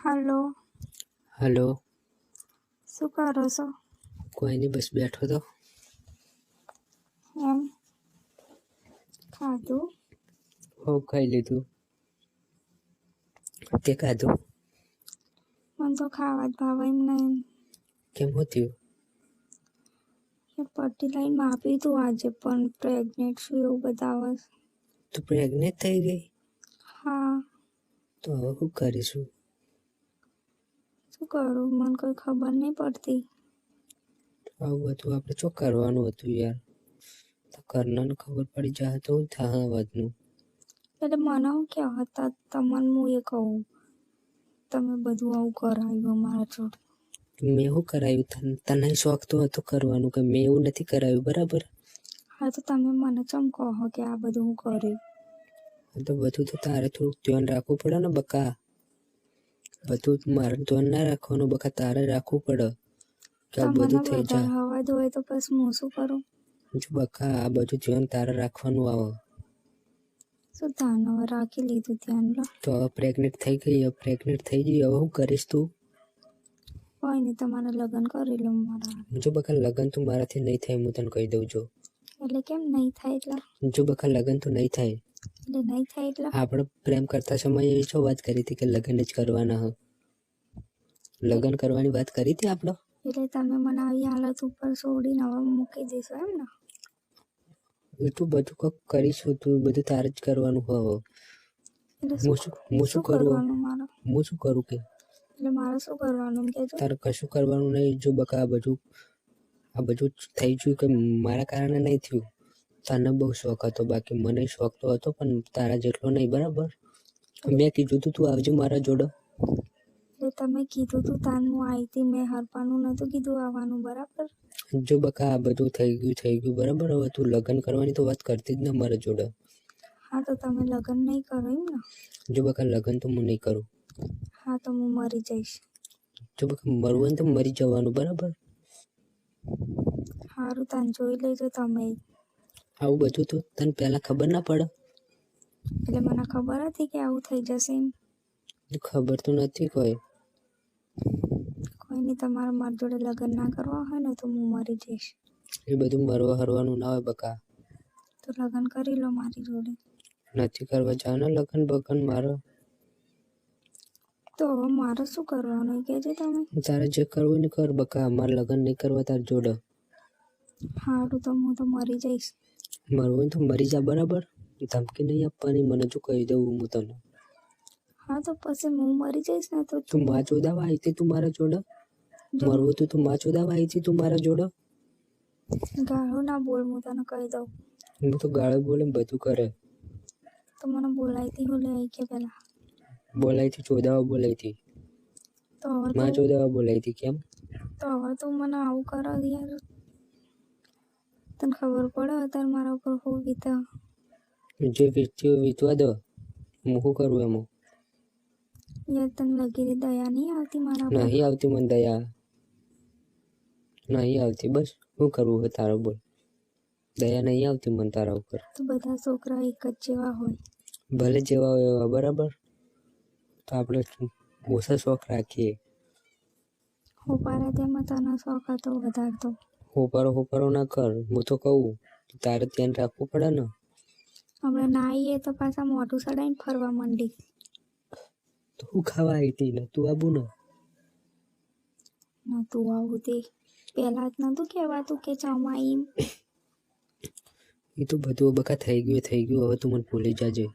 હાલો, hello. શું કરો છો? કોઈ નહીં, બસ બેઠો તો. એમ ખાધું? હો, ખાઈ લીધું. તે ખાધું? મને તો ખાવા જ ભાવે એમ નહીં. કેમ થયું? એ પટ્ટી લઈને માપી તું આજે, પણ પ્રેગ્નેન્ટ છું એવું બતાવે છે. તું પ્રેગ્નેન્ટ થઈ ગઈ? હા. તો હવે શું કરીશું? શું કરું? મને કોઈ ખબર નહીં પડતી. આવું હતું આપણે શું કરવાનું હતું યાર? તો કરનારને ખબર પડી જાય તો શું થાય વધનું? એટલે મને શું કહેવાતા તમને હું એ કહું, તમે બધું આવું કરાવ્યું મારા જોડે. મેં શું કરાવ્યું? તને શોખ તો હતો કરવાનું, કે મેં એવું નથી કરાવ્યું, બરાબર? હા, તો તમે મને ચમ કહો કે આ બધું હું કર્યું? તો બધું તો તારે થોડુંક ધ્યાન રાખવું પડે ને બકા. બધું મારે ધ્યાન ના રાખવાનું બકા, તારે રાખવું પડે કે આ તમને બધું થઈ વધારે જાય. હવા દો હોય તો પછી હું શું કરું? જો બકા, આ બધું ધ્યાન તારે રાખવાનું આવે. શું ધ્યાન હવે રાખી લીધું ધ્યાન લો. તો હવે પ્રેગ્નેન્ટ થઈ ગઈ, હવે પ્રેગ્નેન્ટ થઈ ગઈ, હવે શું કરીશ તું? કોઈ નહીં, તમારે લગ્ન કરી લો મારા. જો બકા, લગ્ન તું મારાથી નહીં થાય, હું તને કહી દઉં છું. એટલે કેમ નહીં થાય? એટલે જો બકા, લગ્ન તો નહીં થાય. એટલે નહીં થાય એટલે આપણે પ્રેમ કરતા સમયે એવી શું વાત કરી હતી કે લગ્ન જ કરવાના હ? લગ્ન કરવાની વાત કરી હતી આપણે? એટલે તમે મને આવી હાલત ઉપર છોડીને હવે મૂકી દેશો એમ ને? તું બધું કંઈક કરીશું, તું બધું તારે જ કરવાનું હવે. એટલે હું શું કરું? કરવાનું મારે? હું શું કરું કે? એટલે મારે શું કરવાનું કહેજો? તારે કશું કરવાનું નહીં. જો બકા, આ બધું થઈ ગયું કે મારા કારણે નહીં થયું. તને બહુ શોખ હતો, બાકી મને શોખ તો હતો પણ તારા જેટલો નહીં, બરાબર? મેં કીધું તું આવજો મારા જોડે. એટલે તમે કીધું તું તાન હું આવી હતી, મેં હરપાનું નહોતું કીધું આવવાનું, બરાબર? જો બકા, આ બધું થઈ ગયું, બરાબર? હવે તું લગ્ન કરવાની તો વાત કરતી જ ને મારા જોડે. હા, તો તમે લગ્ન નહીં કરો એમ ને? જો બકા, લગ્ન તો હું નહીં કરું. હા, તો હું મરી જઈશ. જો બકા, મરવું હોય ને તો મરી જવાનું, બરાબર? સારું, તાન જોઈ લેજો તમે. આવું બધું તો તને પહેલાં ખબર ના પડે? એટલે મને ખબર હતી કે આવું થઈ જશે એમ. ખબર તો નથી કોઈ. કોઈ નહીં, તમારે મારી જોડે લગ્ન ના કરવા હોય ને તો હું મરી જઈશ. એ બધું મરવા હરવાનું ના હોય બકા. તો લગ્ન કરી લો મારી જોડે. નથી કરવા જવાના લગ્ન બગન મારો. તો હવે મારે શું કરવાનું એ કહેજો તમે. તારે જે કરવું ને કર બકા, મારે લગ્ન નહીં કરવા તાર જોડે. સારું, તો હું તો મરી જઈશ. મરવું હોય તો મરી જા, બરાબર? ધમકી નહીં આપવાની, મને જો કહી દઉં હું તને. હા, તો પછી હું મરી જઈશ ને તો તું માં ચોદાવા આવી હતી તું મારા જોડે? મરવું તો તું માં ચોદાવા આવી હતી તું મારા જોડે? ગાળો ના બોલ, હું તને કહી દઉં. હું તો ગાળો બોલે બધું કરે. તો મને બોલાયતી હું લે કે પેલા બોલાઈ હતી, ચોદાવા બોલાઈ હતી, તો હવે માં ચોદાવા બોલાઈ હતી. કેમ? તો હવે તું મને આવું કરો યાર. તને ખબર પડે અત્યારે મારા ઉપર હું વીતા. જે વીત્યું વીતવા દો, હું શું કરું એમાં? યાર, તને લગી દયા નહીં આવતી મારા પર? નહીં આવતી મને દયા, નહીં આવતી. બસ શું કરવું હોય તારો બોલ. દયા નહીં આવતી મને તારા ઉપર. તો બધા છોકરા એક જ જેવા હોય. ભલે જેવા હોય એવા, બરાબર? તો આપણે ઓછા શોખ રાખીએ. હોપારા તેમાં તને શોખ હતો વધારે તો. હોપારો ના કર. હું તો કહું તારે ધ્યાન રાખવું પડે ને. હમણાં ના આવીએ તો પાછા મોઢું સડાઈને ફરવા માંડી. તો હું ખાવા આવી હતી ને તું આવું ને? ના, તું આવું તે પહેલા જ નતું કહેવાતું કે ચમાઈ. એ તો બધું બકા થઈ ગયું. હવે તું મને ભૂલી જાજે.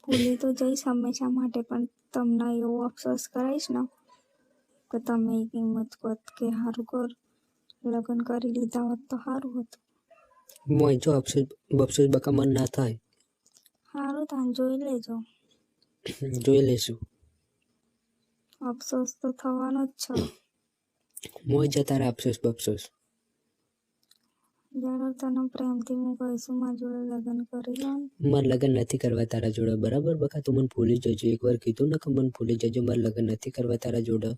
ભૂલી તો જઈશ હંમેશા માટે, પણ તમને એવો અફસોસ કરાવીશ ને કે તમે એક હિંમત કોત કે સારું કર લગ્ન કરી લીધા હોત તો સારું હતું. મોય જો અફસોસ બકા મન ના થાય. સારું, તાન જોઈ લેજો. જોઈ લેશું. અફસોસ તો થવાનો જ છે. મોય જતા રહે અફસોસ બફસોસ. જ્યારે તને પ્રેમથી હું કહીશું મારા જોડે લગ્ન કરી લો. મારે લગ્ન નથી કરવા તારા જોડે, બરાબર બકા? તું મને ભૂલી જજો. એકવાર કીધું ને કે મને ભૂલી જજો, મારે લગ્ન નથી કરવા તારા જોડે.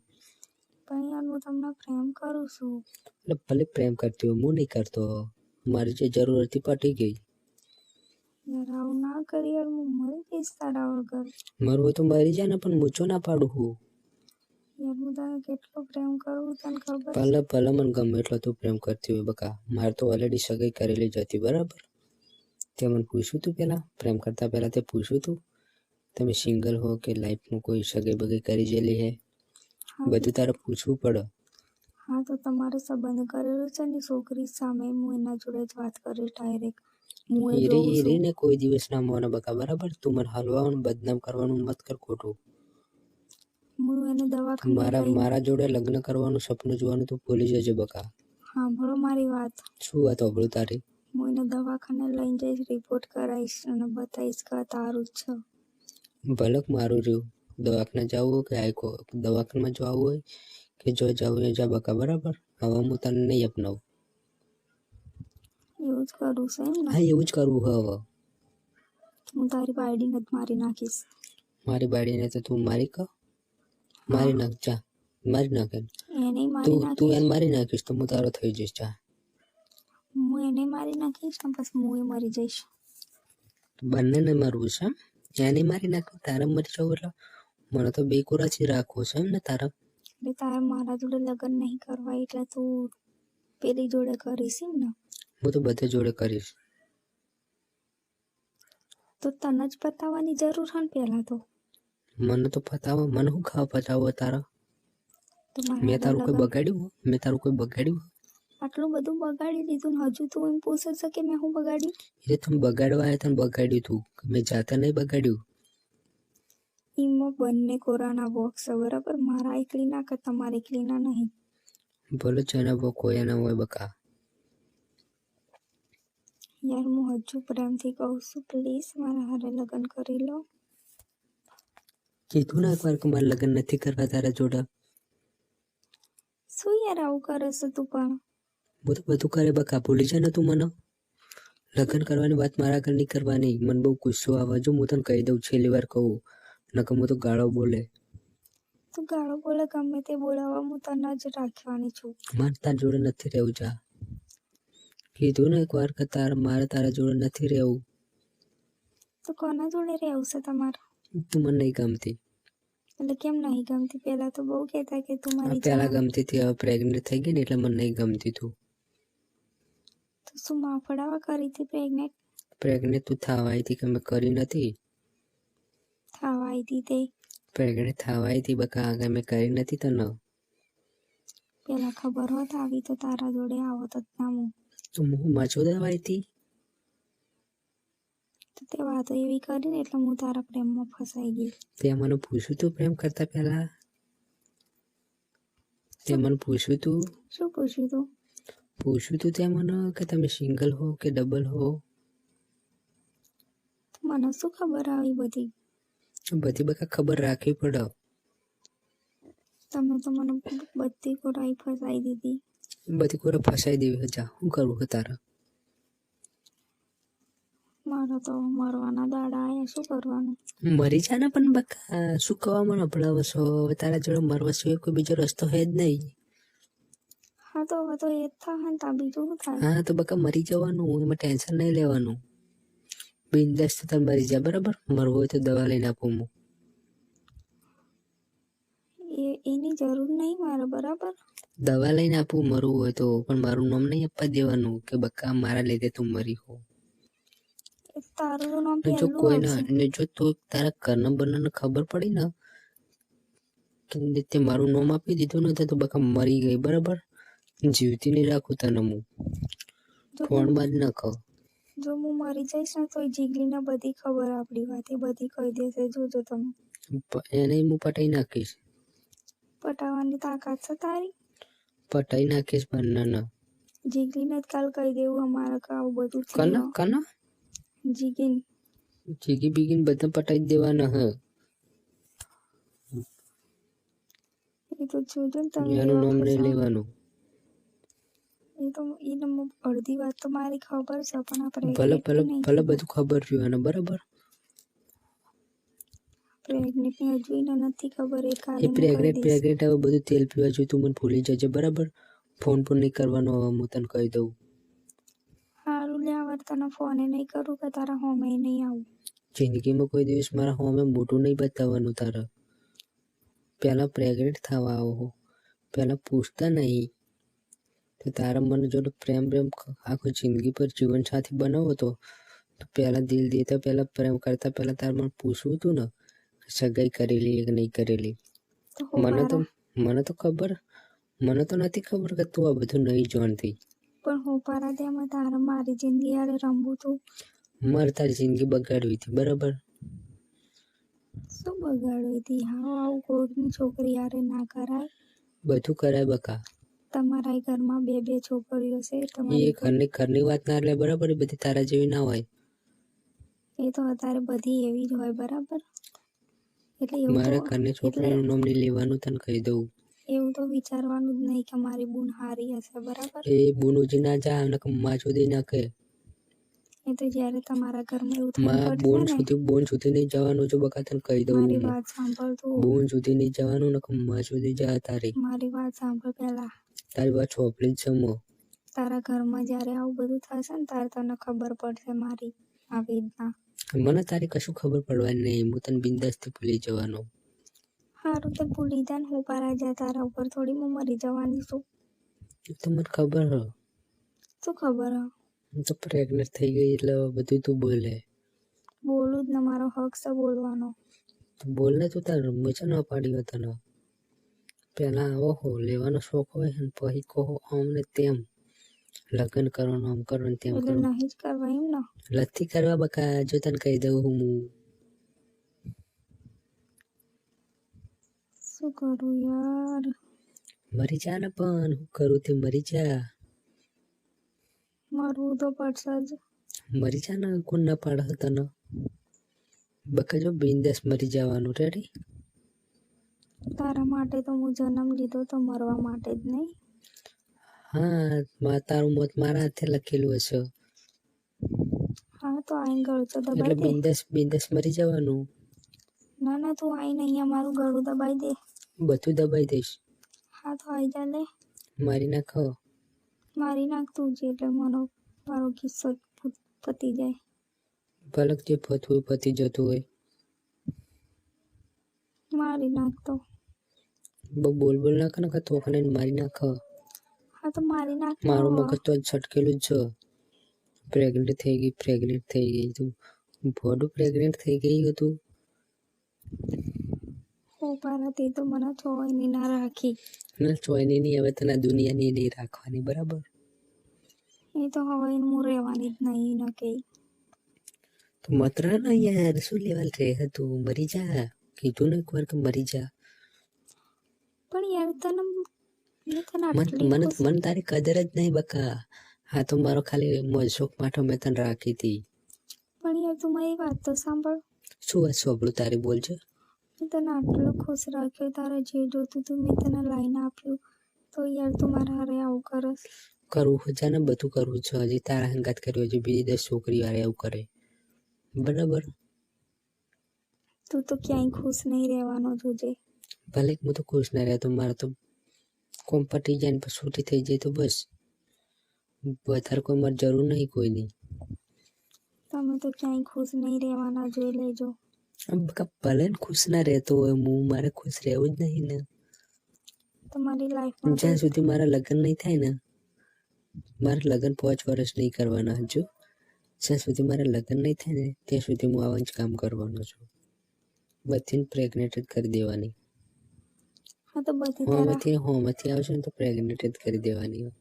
પણ યાર, હું તમને પ્રેમ કરું છું. એટલે ભલે પ્રેમ કરતી હોય, હું નહીં કરતો. મારી જે જરૂર હતી પટી ગઈ. યાર આવું ના કરી યાર, હું મરી જઈશ તારા વગર. મરવું હોય તો મરી જા ને, પણ મૂચો ના પાડું હું. યાર હું તને કેટલો પ્રેમ કરું તને ખબર છે? ભલે ભલે મને ગમે એટલો તું પ્રેમ કરતી હોય બકા, મારે તો ઓલરેડી સગાઈ કરેલી જ હતી બરાબર. તે મને પૂછ્યું તું પહેલાં, પ્રેમ કરતાં પહેલાં તે પૂછ્યું તું તમે સિંગલ હો કે લાઈફમાં કોઈ સગાઈ બગાઈ કરી જેલી હે? હા બધું તારે પૂછવું પડે. હા તો તમારે સંબંધ કરેલો છે ને છોકરી સામે, હું એના જોડે જ વાત કરીશ ડાયરેક્ટ. હું એ જોઉં છું. એરીને કોઈ દિવસ ના મોને બકા બરાબર. તું મને હલવાનું બદનામ કરવાનું મત કર ખોટું. હું એને દવાખાને મારા જોડે લગ્ન કરવાનું સપનું જોવાનું તું ભૂલી જજે બકા. હા ભરો મારી વાત. શું વાત હોભળું તારી? હું એને દવાખાને લઈને જઈશ, રિપોર્ટ કરાવીશ અને બતાવીશ કે તારું જ છે. ભલે મારું રહ્યું, દવાખાને જવું હોય કે આખો દવાખાનામાં જવું હોય કે જો જવું એ જા બકા બરાબર. હવે હું તને નહીં અપનાવું. એવું જ કરું છે એમ ને? હા એવું જ કરવું હવે. હું તારી બાયડીને જ મારી નાખીશ. મારી બાળીને તો તું મારી કર, મારી નાખ જા, મારી નાખે. એને મારી તું નાખીશ. એને મારી નાખીશ તો હું તારો થઈ જઈશ જા. હું એને મારી નાખીશ ને પછી હું મરી જઈશ. બંનેને મારવું છે એમ? એને મારી નાખવું તારે મરી જવું એટલે મને તો બે કોરાથી રાખવું છે એમ ને તારા? એટલે તારે મારા જોડે લગ્ન નહીં કરવા એટલે તું પેલી જોડે કરીશ એમ ને? હું તો બધે જોડે કરીશ. તો તને જ પતાવવાની જરૂર છે ને પહેલા તો. મને તો પતાવો, મને શું ખાવા પતાવો તારા? તો મારા મેં તારું કોઈ લગ્ન બગાડ્યું? મેં તારું કોઈ બગાડ્યું? આટલું બધું બગાડી દીધું ને હજુ તું એમ પૂછે છે કે મેં હું બગાડ્યું? એટલે તમે બગાડવા આવ્યા તને બગાડ્યું તું, મેં જાતા નહીં બગાડ્યું. એમાં બંને કોરાના બોક્સ છે બરાબર, મારા એકલીના કે તમારા એકલીના નહીં. ભલે જેના બહુ કોઈ ના હોય બકા. યાર હું હજુ પ્રેમથી કહું છું, પ્લીઝ મારા હારે લગ્ન કરી લો. કીધું ને એકવાર કે મારે લગ્ન નથી કરવા તારા જોડે. શું યાર આવું કરે છે તું પણ? હું તો બધું કરે બકા, ભૂલી જા ને તું મને. લગ્ન કરવાની વાત મારા આગળ નહીં કરવાની. મને બહુ ગુસ્સો આવે. જો હું તને કહી દઉં, છેલ્લી વાર કહું, નકર હું તો ગાળો બોલે. તું ગાળો બોલે ગમે તે બોલાવા, હું તને જ રાખવાની છું. મારે તારા જોડે નથી રહેવું જા. કીધું ને એકવાર કે મારે તારા જોડે નથી રહેવું. તો કોના જોડે રહેવું છે તમારે? તું મને નહીં ગમતી. એટલે કેમ નહીં ગમતી? પહેલા તો બહુ કહેતા કે તું મારી પહેલા જાન. ગમતી હતી, હવે પ્રેગ્નેન્ટ થઈ ગઈ ને એટલે મને નહીં ગમતી તું. તો શું માફડાવા કરી હતી પ્રેગ્નેન્ટ? પ્રેગ્નેન્ટ તું થવા આવી હતી કે મેં કરી નથી? થવા આવી હતી તે પ્રેગ્નેન્ટ થવા આવી હતી બકા, આગળ મેં કરી નથી તને. પેલા ખબર હોત આવી તો તારા જોડે આવત જ ના હું. તો હું માચોદા આવી હતી. તો તે વાતો એવી કરીને એટલે હું તારા પ્રેમમાં ફસાઈ ગઈ. તે મને પૂછ્યું તું પ્રેમ કરતા પહેલા? તે મને પૂછ્યું તું? શું પૂછ્યું તું? પૂછ્યું તું તે મને કે તમે સિંગલ હો કે ડબલ હો? મને શું ખબર આવી બધી? બધી બકા ખબર રાખવી પડે. તમે તો મને બધી કોરાઈ ફસાઈ દીધી. બધી કોરે ફસાઈ દેવી જા. શું કરવું છે તારે? મારો તો મરવાના દાડા આયા, શું કરવાનું? મરી જા ને પણ બકા, શું કહેવા મને ભણાવો છો? હવે તારા જોડે મરવા સિવાય કોઈ બીજો રસ્તો હે જ નહીં. હા તો હવે તો એ જ થાય ને, તા બીજું શું થાય? હા તો બકા મરી જવાનું, એમાં ટેન્શન નહીં લેવાનું. બિંદાસ તાર મરી જા બરાબર. મરવું હોય તો દવા લઈને આપું હું. એની જરૂર નહીં મારે બરાબર. દવા લઈને આપું મરવું હોય તો, પણ મારું નામ નહીં આપવા દેવાનું કે બકા મારા લીધે તું મરી હો. તારું તો નામ જો પહેલું કોઈ ના, આવશે. અને જો તું તારા ઘરના બંને ખબર પડી ને કે તે મારું નામ આપી દીધું ને તો બકા મરી ગઈ બરાબર. જીવતી નહીં રાખું તને હું. ફોન માં જ નાખો. જો હું મરી જઈશ ને તો જીગલીને બધી ખબર આપણી વાત એ બધી કહી દેશે. જોજો તમે. એને હું પટાઈ નાખીશ. પટાવવાની તાકાત છે તારી? પટાઈ નાખીશ બંને. જીગલીને જ કાલ કહી દેવું અમારે કે આવું બધું કના થયું. કના જીગીન જીગી બીગીન બધા પટાઈ દેવાના હે. એ તો જોજો ને તમે. એનું નામ નહીં લેવાનું. એ તો એને અડધી વાત તો મારી ખબર છે પણ આપણે ભલે ભલે ભલે બધું ખબર રહ્યું એને બરાબર. પ્રેગ્નેન્ટ ની હજુ એને નથી ખબર. એ કાલે એ પ્રેગ્નેન્ટ હવે બધું તેલ પીવા જોઈએ. તું મને ભૂલી જજે બરાબર. ફોન પણ નહીં કરવાનો હવે હું તને કહી દઉં. સારું લેવા મારે તને ફોને નહીં કરું કે તારા હોમે નહીં આવું. જિંદગીમાં કોઈ દિવસ મારા હોમે મોટું નહીં બતાવવાનું તારે. પહેલાં પ્રેગ્નેન્ટ થવા આવો, પહેલાં પૂછતા નહીં. તો તારા મને જોડે પ્રેમ આખું જિંદગી પર જીવનસાથી બનાવો તો પહેલાં દિલ દેતા પહેલાં પ્રેમ કરતા પહેલાં તારે મને પૂછવું હતું ને સગાઈ કરેલી કે નહીં કરેલી. તો હોપારા મને તો ખબર, મને તો નથી ખબર કે તું આ બધું નહીં જાણતી. પણ હોપારા તેમાં તારે મારી જિંદગી યારે રમવું તું. મારે તારી જિંદગી બગાડવી હતી બરાબર. શું બગાડવી હતી? હા, આવું કોઈની છોકરી યારે ના કરાય. બધું કરાય બકા. તમારા ઘરમાં બે બે છોકરીઓ છે. એ ઘરની વાત ના એટલે બરાબર, એ બધી તારા જેવી ના હોય. એ તો અત્યારે બધી એવી જ હોય બરાબર. એટલે એવું મારા તો ઘરની છોકરીનું નામ નહીં લેવાનું તને કહી દઉં. એવું તો વિચારવાનું જ નહીં કે મારી બૂન હારી હશે બરાબર. એ બુનુજી ના જા અને માં સુધી ના કહે. એ તો જ્યારે તમારા ઘરમાં એવું થયું બોન સુધી નહીં જવાનું જો બકા, તને કહી દઉં. મારી વાત સાંભળ તું. બોન સુધી નહીં જવાનું ને માં સુધી જા તારી. મારી વાત સાંભળ પહેલા. તારી વાત ચોપડી જ જમો. તારા ઘરમાં જ્યારે આવું બધું થશે ને ત્યારે તને ખબર પડશે મારી આ વેદના. મને તારી કશું ખબર પડવાની નહીં. હું તને બિંદાસથી ભૂલી જવાનો. હારું તો ભૂલી જા ને હું પારા જા, તારા ઉપર થોડી હું મરી જવાની છું. તો મને ખબર હ. શું ખબર હ? હું તો પ્રેગ્નેન્ટ થઈ ગઈ એટલે બધું તું બોલે. બોલું જ ને, મારો હક છે બોલવાનો. તું બોલ ને, તું તાર મજા ના પાડી તને. પહેલા આવો હો લેવાનો શોખ હોય ને પછી કહો આમ ને તેમ લગ્ન કરવાનું, આમ કરવાનું તેમ એટલે કરવાનું. નહીં જ કરવા એમ ને? લથી કરવા બકા. જો તને કહી દઉં હું શું કરું યાર? મરી જા ને, પણ હું કરું તે મરી જા. મરવું તો પડશે જ. મરી જા ને, કોણ ના પાડે તને બકા. જો બિંદાસ મરી જવાનું. રેડી? તારા માટે તો હું જન્મ લીધો તો મરવા માટે જ નહીં. હા, તારું મોત મારા હાથે લખેલું હશે. હા તો આઈ ગળું તો એટલે દબાઈ દે. બિંદાસ મરી જવાનું. ના ના, તું આઈને અહીંયા મારું ગળું દબાઈ દે. બધું દબાઈ દઈશ. હા તો આઈ જા લે. મારી નાખો. મારી નાખ તું જે, એટલે મારો કિસ્સો પતી જાય. ભલક જે પતવું પતી જતું હોય. મારી નાખ તો. બહુ બોલ નાખ ને તોફાને મારી નાખ. હા તો મારી નાખ. મારું મગજ તો છટકેલું જ છે. પ્રેગ્નેન્ટ થઈ ગઈ તું. ભોડું પ્રેગ્નેન્ટ થઈ ગઈ હતું. હો પારા, તે તો મને ચોયની ના રાખી. ના ચોયની નહીં, હવે તને દુનિયાની નહીં રાખવાની બરાબર. એ તો હવે હું રહેવાની જ નહીં ન કે. તો મત્ર ને યાર, શું લેવલ રહે હતું? મરી જા. કીધું ને એક વાર કે મરી જા. પણ યાર તને મને તારી કદર જ નહીં બકા. હા તો મારો ખાલી મોજશોખ માટે મેં તને રાખી હતી. પણ યાર તું મારી વાત તો સાંભળ. શું વાત સાંભળું તારી? બોલ છે. મેં તને આટલો ખુશ રાખ્યો, તારે જે જોતું તું મેં તને લાઈને આપ્યું, તો યાર તું મારા હારે આવું કરસ? કરવું હજા ને બધું કરવું છે. હજી તારા હંગાત કર્યું, હજી બીજી 10 છોકરી વાળે એવું કરે બરાબર. તું તો ક્યાંય ખુશ નહીં રહેવાનો જોજે. ભલે હું તો ખુશ ના રહેતો, મારે તો કોમ પટી જાય ને પછી છૂટી થઈ જાય તો બસ. વધારે કોઈ મારે જરૂર નહીં કોઈની. તમે તો ક્યાંય ખુશ નહીં રહેવાના, જોઈ લેજો. બકા ભલે ને ખુશ ના રહેતો હોય, હું મારે ખુશ રહેવું જ નહીં ને. તમારી લાઈફમાં જ્યાં સુધી મારા લગ્ન નહીં થાય ને, મારા લગ્ન 5 વર્ષ નહીં કરવાના હજુ. જ્યાં સુધી મારા લગ્ન નહીં થાય ને ત્યાં સુધી હું આવા જ કામ કરવાનો છું. બધીને પ્રેગ્નેન્ટ જ કરી દેવાની. હા તો બધી હોમાંથી આવશે ને તો પ્રેગ્નેન્ટ જ કરી દેવાની.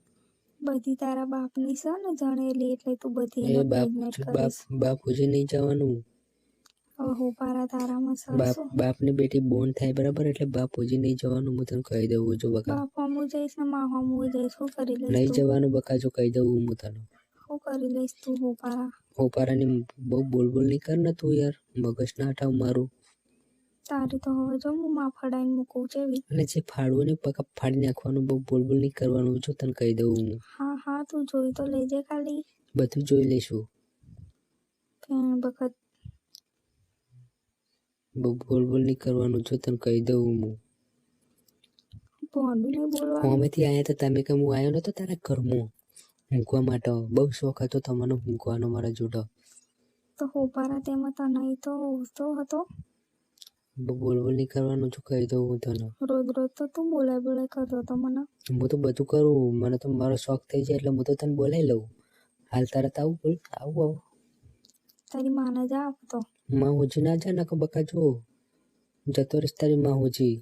બધી તારા બાપની છે ને જણેલી, એટલે તું બધી બાપુજી નહીં જવાનું. હવે હું પારા તારામાં સરસો. બાપની બેટી બોન થાય બરાબર, એટલે બાપુજી નહીં જવાનું. હું તને કહી દઉં જો બકા. બાપ હમું જઈશ ને માં હમું જઈશ. શું કરી લઈશ? નહીં જવાનું બકા, જો કહી દઉં હું તને. શું કરી લઈશ તું? હું પારા હોપારાની બહુ બોલ નહીં કર ને તું યાર. મગજ ના હટાવ મારું. તારી તો હવે જો હું માં ફડાઈને મૂકું જેવી. અને જે ફાડવું ને પકા ફાડી નાખવાનું. બહુ બોલ નહીં કરવાનું. જો તને કહી દઉં હું. હા તું જોઈ તો લેજે ખાલી. બધું જોઈ લઈશું. વખત બહુ બોલ નહીં કરવાનું. જો તને કહી દઉં હું. ભોંડું નહીં બોલવાનું. અમેથી આયા તો તમે કે હું આવ્યો નતો તારા ઘરમાં. મૂકવા માટે બહુ શોખ હતો તમને મૂકવાનો મારા જોડે. તો હોપારા તેમાં તને તો હતો. બોલ બોલ નહીં કરવાનું, જો કહી દઉં હું તને. રોજ રોજ તો તું બોલાય કરતો હતો મને. હું તો બધું કરું, મને તો મારો શોખ થઈ જાય એટલે હું તો તને બોલાવી લઉં. હાલ તરત આવું બોલ, આવું. તારી માને જા આપતો. માં હોજી ના જા ના બકા, જો જતો રહીશ તારી માં હોજી.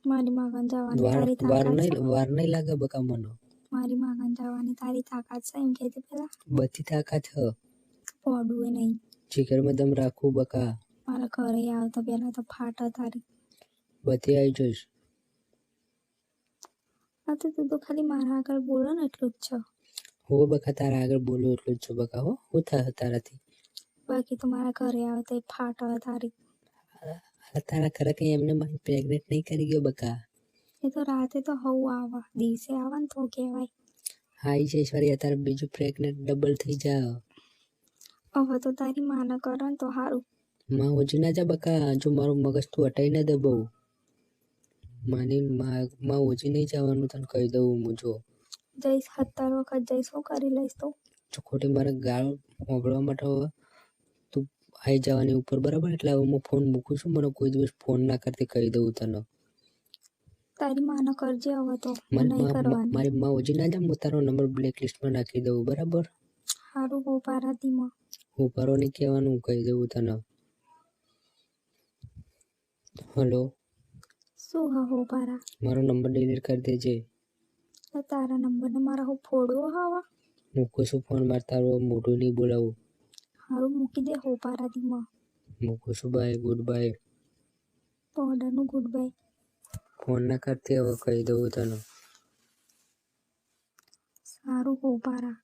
મારી માગન જવાની તારી વાર તાકાત છે. નહીં લાગે બકા મને. મારી માગન જવાની તારી તાકાત છે એમ કહેતી પેલા. બધી તાકાત છે. પોડું એ નહીં. જીગરમાં દમ રાખવું બકા. મારા ઘરે આવતા પેલા તો ફાટ તારી. બધી આવી જઈશ. આ તો તું તો ખાલી મારા આગળ બોલો ને એટલું જ છે. હો બકા, તારા આગળ બોલું એટલું જ છે બકા. હો શું થાય તારાથી? બાકી તો મારા ઘરે આવતા એ ફાટ તારી. તારા ઘરે કઈ એમને મને પ્રેગ્નેટ નહીં કરી ગયો બકા. એ તો રાતે તો હવું આવા, દિવસે આવા ને તો કહેવાય. આવી જઈશ વારી, અત્યારે બીજું પ્રેગ્નેટ ડબલ થઈ જા. હવે તો તારી માને કરે ને તો સારું. માં હોજી ના જા બકા, જો મારું મગજ તું હટાઈ ના દે બહુ. માં હોજી નહીં જવાનું તને કહી દઉં હું. જો જઈશ 70 વખત જઈશ, શું કરી લઈશ તો. જો ખોટી મારે ગાળ મોકલવા માટે હવે તું આવી જવાની ઉપર, બરાબર? એટલે હવે હું ફોન મૂકું છું, મને કોઈ દિવસ ફોન ના કરતી કહી દઉં તને. તારી માને કરજે હવે તો, નહીં કરવાની. મારી માં ઓછી ના જા, હું તારો નંબર બ્લેક લિસ્ટમાં નાખી દઉં, બરાબર? સારું હોપારાતીમાં. હોપારો નહીં કહેવાનું, કહી દઉં તને. હલો, શું હા હોપારા? મારો નંબર ડિલીટ કરી દેજે. તારા નંબરને મારા હું ફોડવો હવા. મૂકું છું ફોન, માર તારું મોઢું નહીં બોલાવું. સારું મૂકી દે હોપારાતીમાં. મૂકું છું, બાય, ગુડ બાય. પાવડરનું ગુડ બાય. ફોન ના કરતી હવે, કહી દઉં તને. સારું હોપારા.